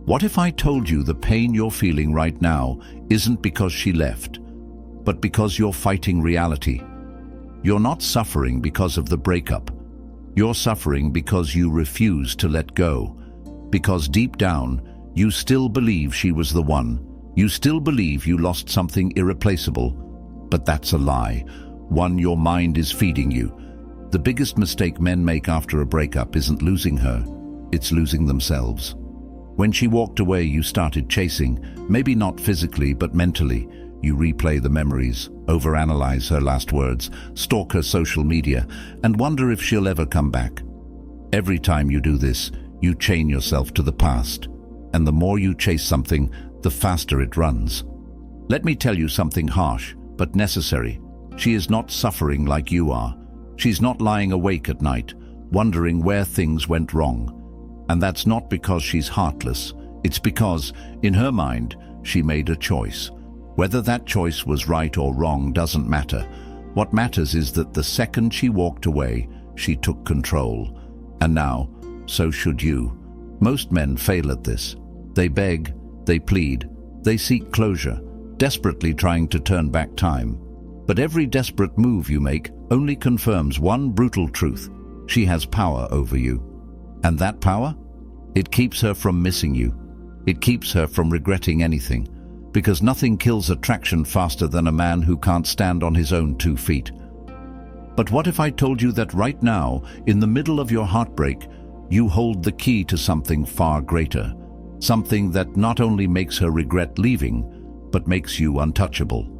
What if I told you the pain you're feeling right now isn't because she left, but because you're fighting reality? You're not suffering because of the breakup. You're suffering because you refuse to let go. Because deep down, you still believe she was the one. You still believe you lost something irreplaceable. But that's a lie, one your mind is feeding you. The biggest mistake men make after a breakup isn't losing her, it's losing themselves. When she walked away, you started chasing, maybe not physically, but mentally. You replay the memories, overanalyze her last words, stalk her social media, and wonder if she'll ever come back. Every time you do this, you chain yourself to the past. And the more you chase something, the faster it runs. Let me tell you something harsh, but necessary. She is not suffering like you are. She's not lying awake at night, wondering where things went wrong. And that's not because she's heartless. It's because, in her mind, she made a choice. Whether that choice was right or wrong doesn't matter. What matters is that the second she walked away, she took control. And now, so should you. Most men fail at this. They beg, they plead, they seek closure, desperately trying to turn back time. But every desperate move you make only confirms one brutal truth. She has power over you. And that power? It keeps her from missing you. It keeps her from regretting anything. Because nothing kills attraction faster than a man who can't stand on his own 2 feet. But what if I told you that right now, in the middle of your heartbreak, you hold the key to something far greater? Something that not only makes her regret leaving, but makes you untouchable.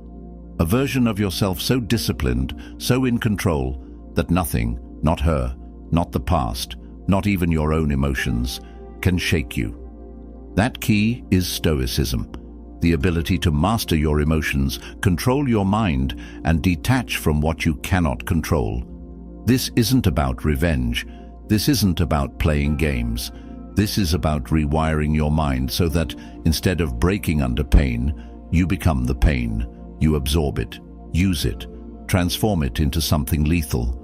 A version of yourself so disciplined, so in control, that nothing, not her, not the past, not even your own emotions, can shake you. That key is Stoicism. The ability to master your emotions, control your mind, and detach from what you cannot control. This isn't about revenge. This isn't about playing games. This is about rewiring your mind so that, instead of breaking under pain, you become the pain. You absorb it, use it, transform it into something lethal.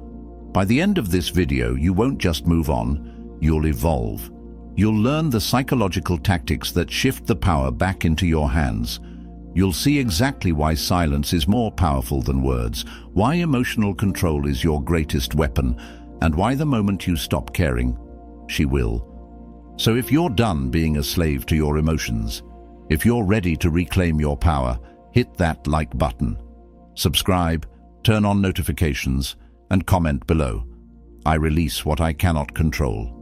By the end of this video, you won't just move on, you'll evolve. You'll learn the psychological tactics that shift the power back into your hands. You'll see exactly why silence is more powerful than words, why emotional control is your greatest weapon, and why the moment you stop caring, she will. So if you're done being a slave to your emotions, if you're ready to reclaim your power, hit that like button. Subscribe, turn on notifications, and comment below. I release what I cannot control.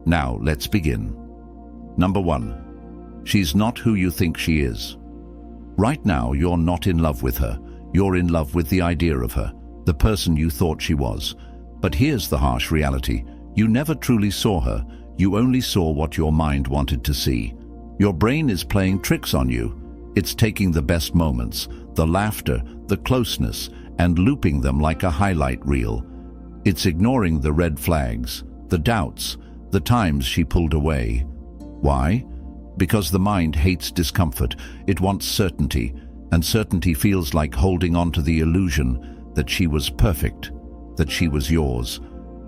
Now, let's begin. Number 1. She's not who you think she is. Right now, you're not in love with her. You're in love with the idea of her, the person you thought she was. But here's the harsh reality. You never truly saw her. You only saw what your mind wanted to see. Your brain is playing tricks on you. It's taking the best moments, the laughter, the closeness, and looping them like a highlight reel. It's ignoring the red flags, the doubts, the times she pulled away. Why? Because the mind hates discomfort. It wants certainty, and certainty feels like holding on to the illusion that she was perfect, that she was yours.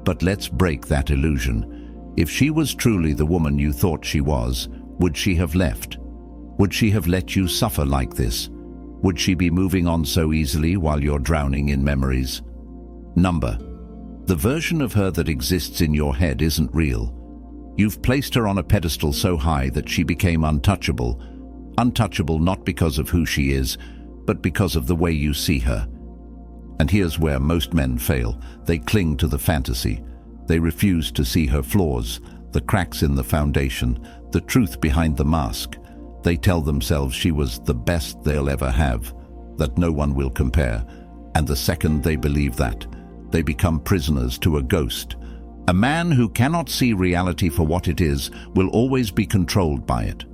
But let's break that illusion. If she was truly the woman you thought she was, would she have left? Would she have let you suffer like this? Would she be moving on so easily while you're drowning in memories? The version of her that exists in your head isn't real. You've placed her on a pedestal so high that she became untouchable. Untouchable not because of who she is, but because of the way you see her. And here's where most men fail. They cling to the fantasy. They refuse to see her flaws, the cracks in the foundation, the truth behind the mask. They tell themselves she was the best they'll ever have, that no one will compare. And the second they believe that, they become prisoners to a ghost. A man who cannot see reality for what it is will always be controlled by it.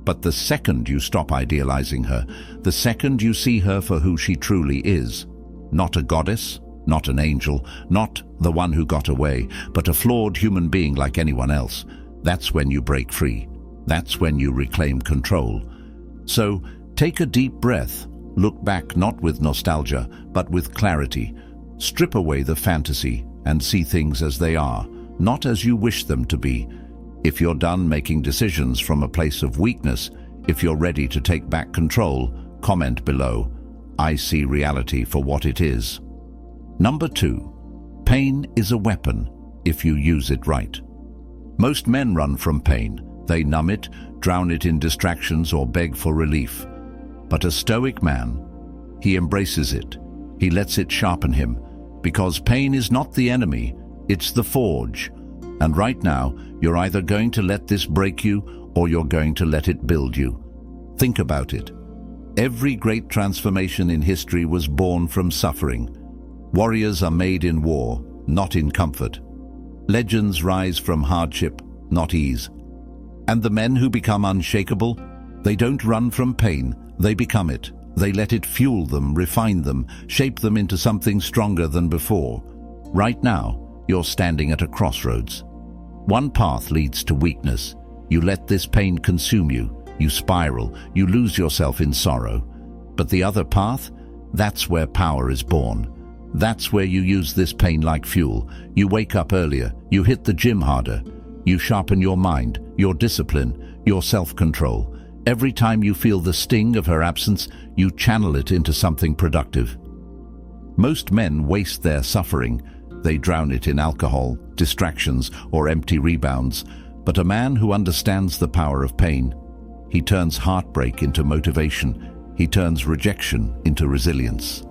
But the second you stop idealizing her, the second you see her for who she truly is, not a goddess, not an angel, not the one who got away, but a flawed human being like anyone else, that's when you break free. That's when you reclaim control. So take a deep breath. Look back not with nostalgia, but with clarity. Strip away the fantasy and see things as they are, not as you wish them to be. If you're done making decisions from a place of weakness, if you're ready to take back control, comment below. I see reality for what it is. Number 2. Pain is a weapon if you use it right. Most men run from pain. They numb it, drown it in distractions, or beg for relief. But a Stoic man, he embraces it. He lets it sharpen him, because pain is not the enemy, it's the forge. And right now, you're either going to let this break you, or you're going to let it build you. Think about it. Every great transformation in history was born from suffering. Warriors are made in war, not in comfort. Legends rise from hardship, not ease. And the men who become unshakable, they don't run from pain, they become it. They let it fuel them, refine them, shape them into something stronger than before. Right now, you're standing at a crossroads. One path leads to weakness. You let this pain consume you. You spiral. You lose yourself in sorrow. But the other path, that's where power is born. That's where you use this pain like fuel. You wake up earlier. You hit the gym harder. You sharpen your mind, your discipline, your self-control. Every time you feel the sting of her absence, you channel it into something productive. Most men waste their suffering. They drown it in alcohol, distractions, or empty rebounds. But a man who understands the power of pain, he turns heartbreak into motivation. He turns rejection into resilience.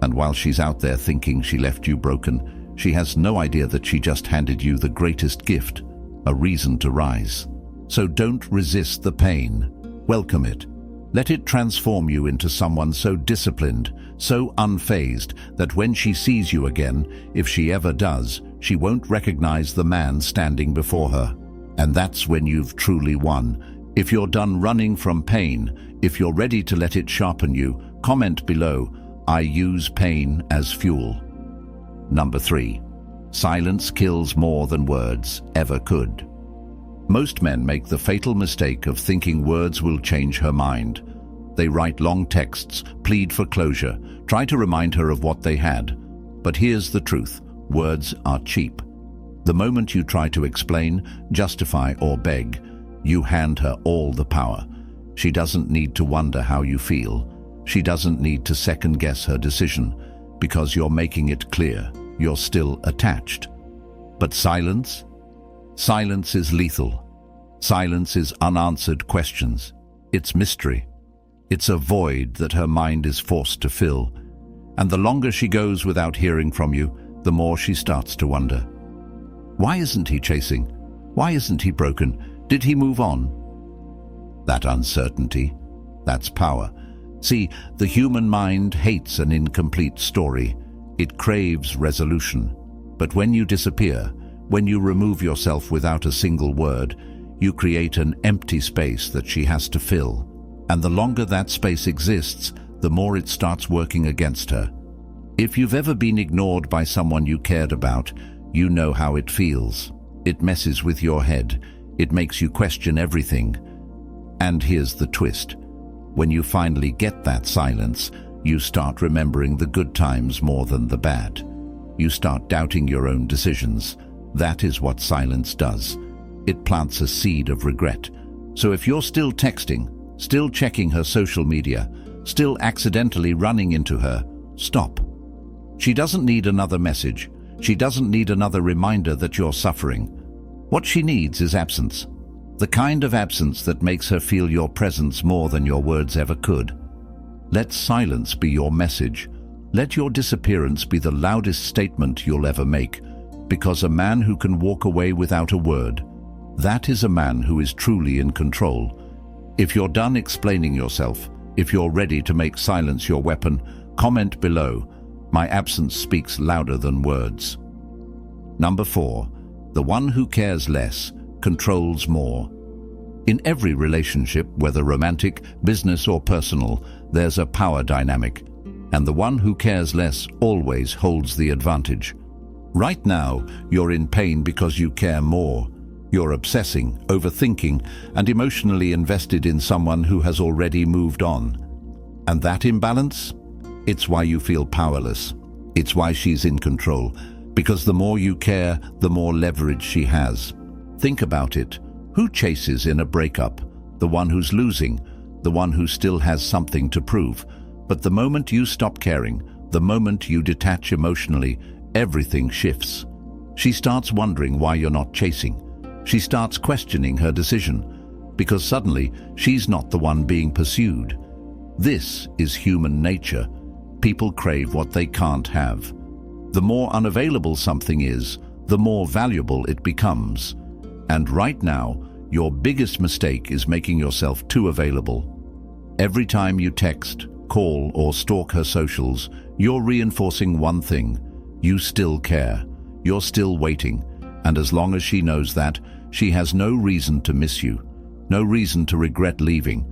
And while she's out there thinking she left you broken, she has no idea that she just handed you the greatest gift, a reason to rise. So don't resist the pain. Welcome it. Let it transform you into someone so disciplined, so unfazed, that when she sees you again, if she ever does, she won't recognize the man standing before her. And that's when you've truly won. If you're done running from pain, if you're ready to let it sharpen you, comment below, I use pain as fuel. Number 3. Silence kills more than words ever could. Most men make the fatal mistake of thinking words will change her mind. They write long texts, plead for closure, try to remind her of what they had. But here's the truth, words are cheap. The moment you try to explain, justify, or beg, you hand her all the power. She doesn't need to wonder how you feel. She doesn't need to second-guess her decision, because you're making it clear you're still attached. But silence? Silence is lethal. Silence is unanswered questions. It's mystery. It's a void that her mind is forced to fill. And the longer she goes without hearing from you, the more she starts to wonder. Why isn't he chasing? Why isn't he broken? Did he move on? That uncertainty, that's power. See, the human mind hates an incomplete story. It craves resolution. But when you disappear, when you remove yourself without a single word, you create an empty space that she has to fill. And the longer that space exists, the more it starts working against her. If you've ever been ignored by someone you cared about, you know how it feels. It messes with your head. It makes you question everything. And here's the twist. When you finally get that silence, you start remembering the good times more than the bad. You start doubting your own decisions. That is what silence does. It plants a seed of regret. So if you're still texting, still checking her social media, still accidentally running into her, stop. She doesn't need another message. She doesn't need another reminder that you're suffering. What she needs is absence. The kind of absence that makes her feel your presence more than your words ever could. Let silence be your message. Let your disappearance be the loudest statement you'll ever make. Because a man who can walk away without a word, that is a man who is truly in control. If you're done explaining yourself, if you're ready to make silence your weapon, comment below. My absence speaks louder than words. Number 4. The one who cares less controls more. In every relationship, whether romantic, business, or personal, there's a power dynamic, and the one who cares less always holds the advantage. Right now, you're in pain because you care more. You're obsessing, overthinking, and emotionally invested in someone who has already moved on. And that imbalance? It's why you feel powerless. It's why she's in control. Because the more you care, the more leverage she has. Think about it. Who chases in a breakup? The one who's losing, the one who still has something to prove. But the moment you stop caring, the moment you detach emotionally, everything shifts. She starts wondering why you're not chasing. She starts questioning her decision, because suddenly she's not the one being pursued. This is human nature. People crave what they can't have. The more unavailable something is, the more valuable it becomes. And right now, your biggest mistake is making yourself too available. Every time you text, call, or stalk her socials, you're reinforcing one thing: you still care. You're still waiting. And as long as she knows that, she has no reason to miss you, no reason to regret leaving.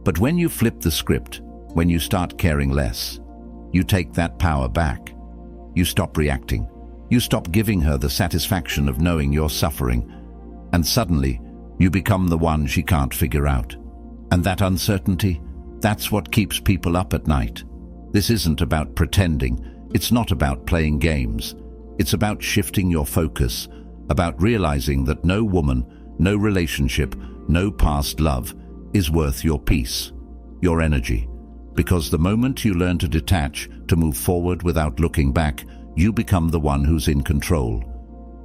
But when you flip the script, when you start caring less, you take that power back. You stop reacting. You stop giving her the satisfaction of knowing you're suffering. And suddenly, you become the one she can't figure out. And that uncertainty, that's what keeps people up at night. This isn't about pretending. It's not about playing games. It's about shifting your focus, about realizing that no woman, no relationship, no past love is worth your peace, your energy. Because the moment you learn to detach, to move forward without looking back, you become the one who's in control.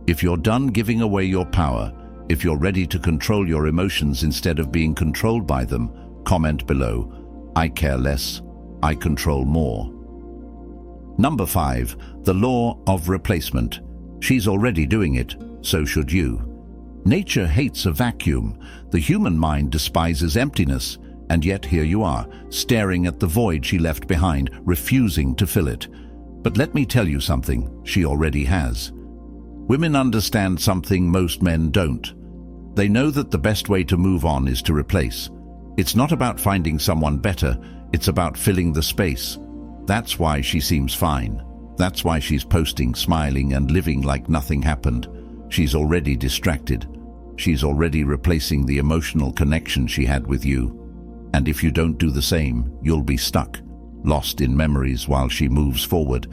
If you're done giving away your power, if you're ready to control your emotions instead of being controlled by them, comment below. I care less, I control more. Number 5, the law of replacement. She's already doing it, so should you. Nature hates a vacuum. The human mind despises emptiness, and yet here you are, staring at the void she left behind, refusing to fill it. But let me tell you something, she already has. Women understand something most men don't. They know that the best way to move on is to replace. It's not about finding someone better, it's about filling the space. That's why she seems fine. That's why she's posting, smiling, and living like nothing happened. She's already distracted. She's already replacing the emotional connection she had with you. And if you don't do the same, you'll be stuck, lost in memories while she moves forward.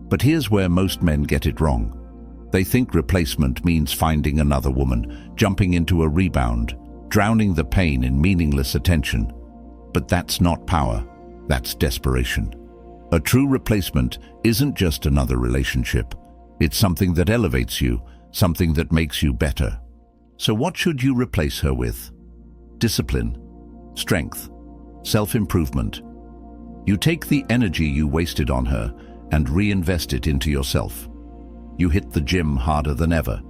But here's where most men get it wrong. They think replacement means finding another woman, jumping into a rebound, drowning the pain in meaningless attention. But that's not power, that's desperation. A true replacement isn't just another relationship. It's something that elevates you, something that makes you better. So what should you replace her with? Discipline, strength, self-improvement. You take the energy you wasted on her and reinvest it into yourself. You hit the gym harder than ever.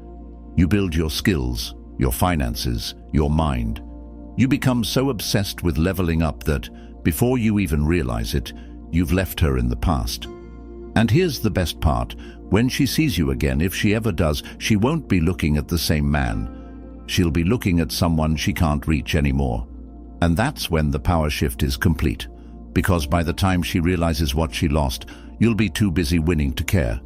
You build your skills, your finances, your mind. You become so obsessed with leveling up that, before you even realize it, you've left her in the past. And here's the best part. When she sees you again, if she ever does, she won't be looking at the same man. She'll be looking at someone she can't reach anymore. And that's when the power shift is complete. Because by the time she realizes what she lost, you'll be too busy winning to care.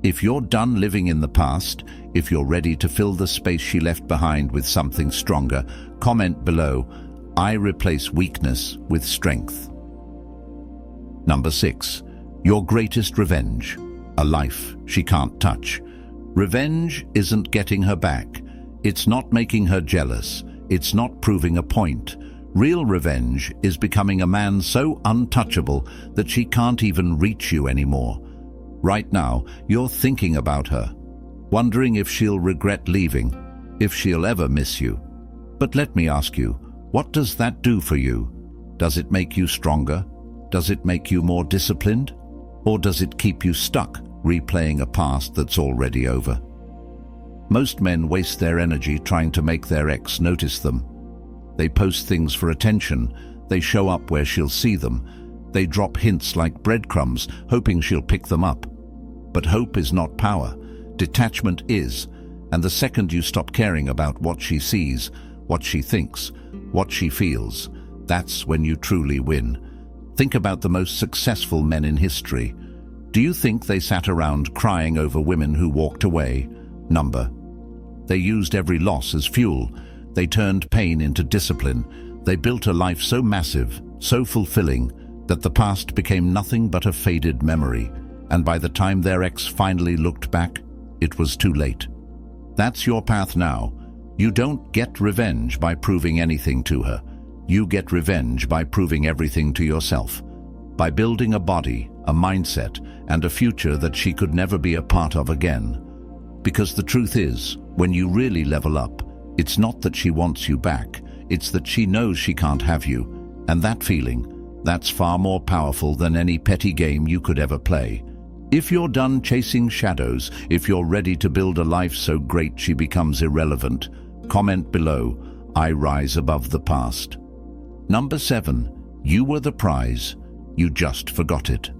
If you're done living in the past, if you're ready to fill the space she left behind with something stronger, comment below, I replace weakness with strength. Number 6, your greatest revenge, a life she can't touch. Revenge isn't getting her back. It's not making her jealous. It's not proving a point. Real revenge is becoming a man so untouchable that she can't even reach you anymore. Right now, you're thinking about her, wondering if she'll regret leaving, if she'll ever miss you. But let me ask you, what does that do for you? Does it make you stronger? Does it make you more disciplined? Or does it keep you stuck, replaying a past that's already over? Most men waste their energy trying to make their ex notice them. They post things for attention. They show up where she'll see them. They drop hints like breadcrumbs, hoping she'll pick them up. But hope is not power. Detachment is. And the second you stop caring about what she sees, what she thinks, what she feels, that's when you truly win. Think about the most successful men in history. Do you think they sat around crying over women who walked away? Number. They used every loss as fuel. They turned pain into discipline. They built a life so massive, so fulfilling, that the past became nothing but a faded memory, and by the time their ex finally looked back, it was too late. That's your path now. You don't get revenge by proving anything to her. You get revenge by proving everything to yourself. By building a body, a mindset, and a future that she could never be a part of again. Because the truth is, when you really level up, it's not that she wants you back, it's that she knows she can't have you. And that feeling, that's far more powerful than any petty game you could ever play. If you're done chasing shadows, if you're ready to build a life so great she becomes irrelevant, comment below, I rise above the past. Number 7, you were the prize, you just forgot it.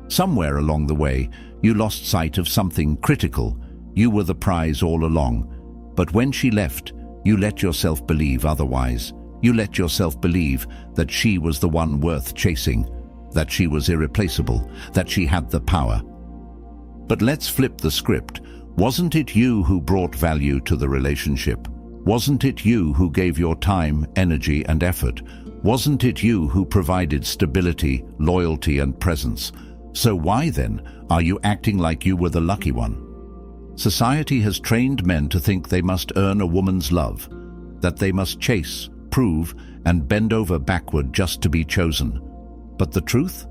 Somewhere along the way, you lost sight of something critical. You were the prize all along. But when she left, you let yourself believe otherwise. You let yourself believe that she was the one worth chasing, that she was irreplaceable, that she had the power. But let's flip the script. Wasn't it you who brought value to the relationship? Wasn't it you who gave your time, energy, and effort? Wasn't it you who provided stability, loyalty, and presence? So why then are you acting like you were the lucky one? Society has trained men to think they must earn a woman's love, that they must chase, prove, and bend over backward just to be chosen. But the truth?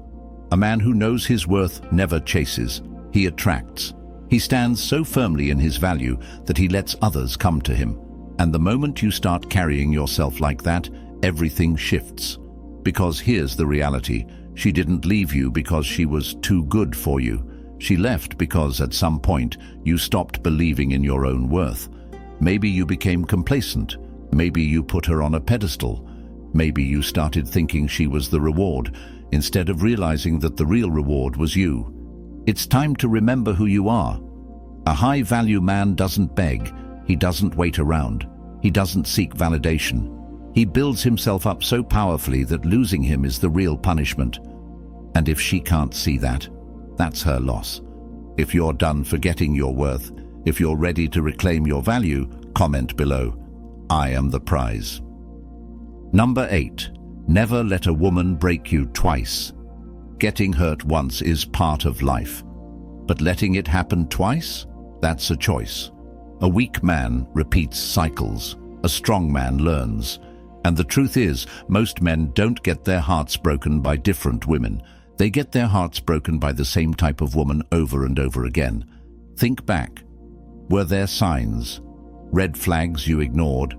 A man who knows his worth never chases, he attracts. He stands so firmly in his value that he lets others come to him. And the moment you start carrying yourself like that, everything shifts. Because here's the reality. She didn't leave you because she was too good for you. She left because at some point you stopped believing in your own worth. Maybe you became complacent. Maybe you put her on a pedestal. Maybe you started thinking she was the reward, instead of realizing that the real reward was you. It's time to remember who you are. A high-value man doesn't beg. He doesn't wait around. He doesn't seek validation. He builds himself up so powerfully that losing him is the real punishment. And if she can't see that, that's her loss. If you're done forgetting your worth, if you're ready to reclaim your value, comment below. I am the prize. Number 8. Never let a woman break you twice. Getting hurt once is part of life. But letting it happen twice? That's a choice. A weak man repeats cycles. A strong man learns. And the truth is, most men don't get their hearts broken by different women. They get their hearts broken by the same type of woman over and over again. Think back. Were there signs? Red flags you ignored?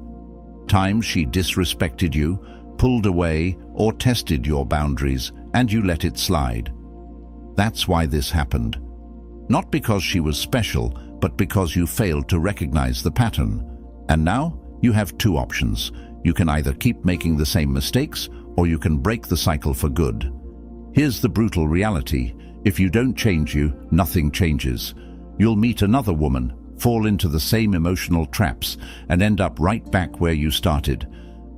Times she disrespected you, pulled away, or tested your boundaries, and you let it slide? That's why this happened. Not because she was special, but because you failed to recognize the pattern. And now, you have two options. You can either keep making the same mistakes, or you can break the cycle for good. Here's the brutal reality. If you don't change you, nothing changes. You'll meet another woman, fall into the same emotional traps, and end up right back where you started.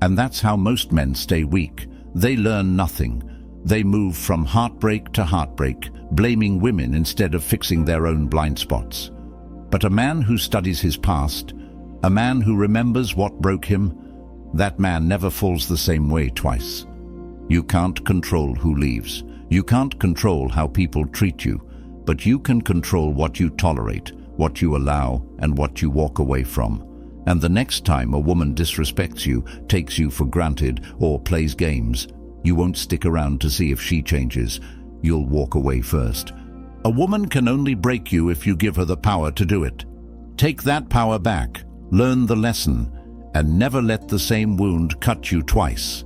And that's how most men stay weak. They learn nothing. They move from heartbreak to heartbreak, blaming women instead of fixing their own blind spots. But a man who studies his past, a man who remembers what broke him, that man never falls the same way twice. You can't control who leaves. You can't control how people treat you, but you can control what you tolerate, what you allow, and what you walk away from. And the next time a woman disrespects you, takes you for granted, or plays games, you won't stick around to see if she changes. You'll walk away first. A woman can only break you if you give her the power to do it. Take that power back, learn the lesson, and never let the same wound cut you twice.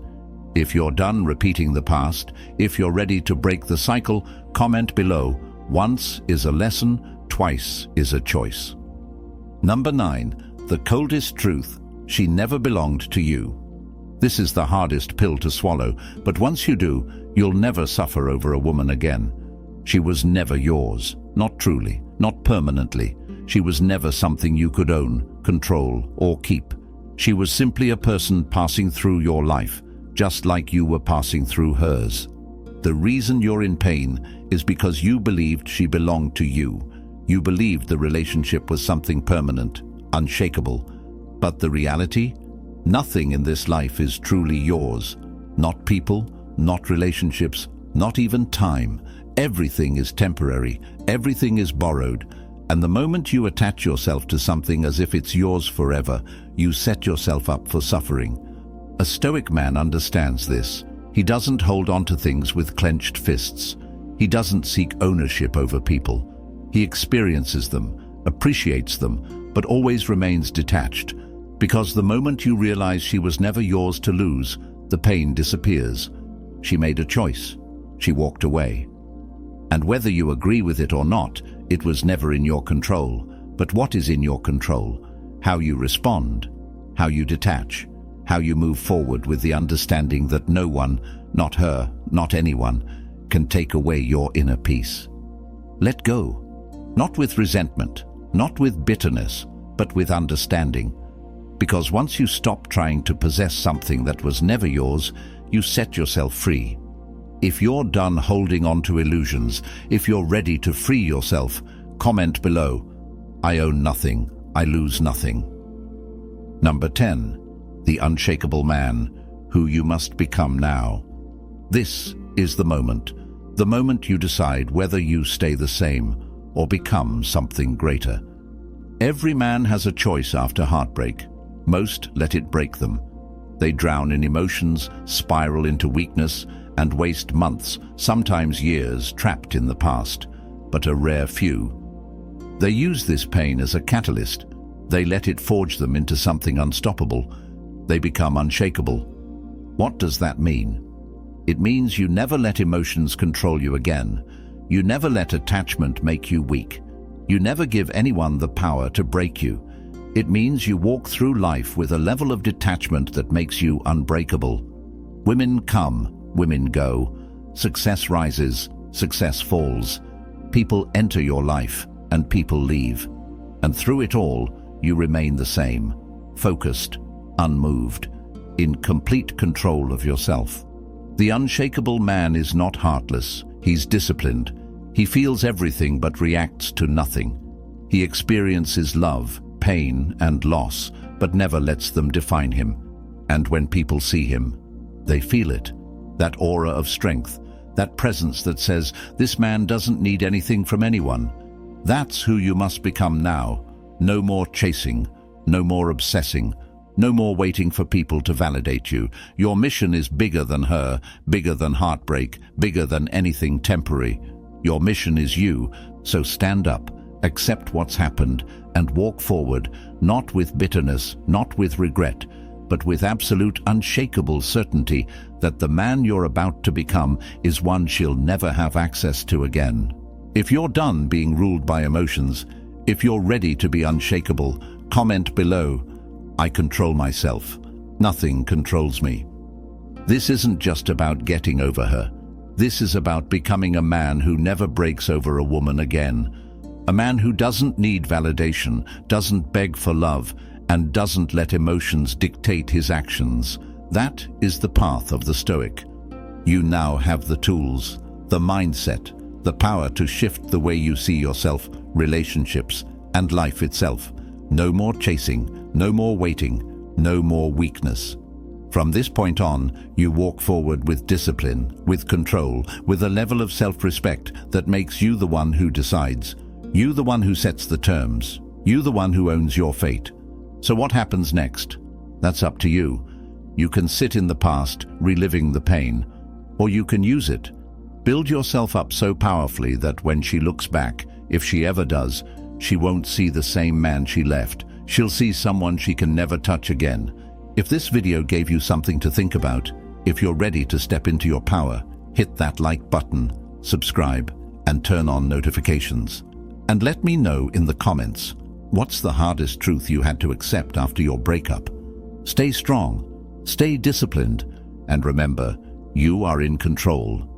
If you're done repeating the past, if you're ready to break the cycle, comment below. Once is a lesson, twice is a choice. Number 9. The coldest truth. She never belonged to you. This is the hardest pill to swallow, but once you do, you'll never suffer over a woman again. She was never yours, not truly, not permanently. She was never something you could own, control, or keep. She was simply a person passing through your life, just like you were passing through hers. The reason you're in pain is because you believed she belonged to you. You believed the relationship was something permanent, unshakable. But the reality? Nothing in this life is truly yours. Not people, not relationships, not even time. Everything is temporary. Everything is borrowed. And the moment you attach yourself to something as if it's yours forever, you set yourself up for suffering. A Stoic man understands this. He doesn't hold on to things with clenched fists. He doesn't seek ownership over people. He experiences them, appreciates them, but always remains detached. Because the moment you realize she was never yours to lose, the pain disappears. She made a choice. She walked away. And whether you agree with it or not, it was never in your control. But what is in your control? How you respond, how you detach, how you move forward with the understanding that no one, not her, not anyone, can take away your inner peace. Let go. Not with resentment, not with bitterness, but with understanding. Because once you stop trying to possess something that was never yours, you set yourself free. If you're done holding on to illusions, if you're ready to free yourself, comment below. I own nothing, I lose nothing. Number 10. The unshakable man, who you must become now. This is the moment you decide whether you stay the same or become something greater. Every man has a choice after heartbreak. Most let it break them. They drown in emotions, spiral into weakness, and waste months, sometimes years, trapped in the past. But a rare few. They use this pain as a catalyst. They let it forge them into something unstoppable. They become unshakable. What does that mean? It means you never let emotions control you again. You never let attachment make you weak. You never give anyone the power to break you. It means you walk through life with a level of detachment that makes you unbreakable. Women come, women go. Success rises, success falls. People enter your life, and people leave. And through it all, you remain the same, focused, unmoved, in complete control of yourself. The unshakable man is not heartless, he's disciplined. He feels everything but reacts to nothing. He experiences love, pain, and loss, but never lets them define him. And when people see him, they feel it. That aura of strength, that presence that says, this man doesn't need anything from anyone. That's who you must become now. No more chasing, no more obsessing, no more waiting for people to validate you. Your mission is bigger than her, bigger than heartbreak, bigger than anything temporary. Your mission is you, so stand up, accept what's happened, and walk forward, not with bitterness, not with regret, but with absolute unshakable certainty that the man you're about to become is one she'll never have access to again. If you're done being ruled by emotions, if you're ready to be unshakable, comment below. I control myself. Nothing controls me. This isn't just about getting over her. This is about becoming a man who never breaks over a woman again. A man who doesn't need validation, doesn't beg for love, and doesn't let emotions dictate his actions. That is the path of the Stoic. You now have the tools, the mindset, the power to shift the way you see yourself, relationships, and life itself. No more chasing, no more waiting, no more weakness. From this point on, you walk forward with discipline, with control, with a level of self-respect that makes you the one who decides. You the one who sets the terms. You the one who owns your fate. So what happens next? That's up to you. You can sit in the past, reliving the pain, or you can use it. Build yourself up so powerfully that when she looks back, if she ever does, she won't see the same man she left. She'll see someone she can never touch again. If this video gave you something to think about, if you're ready to step into your power, hit that like button, subscribe, and turn on notifications. And let me know in the comments, what's the hardest truth you had to accept after your breakup? Stay strong, stay disciplined, and remember, you are in control.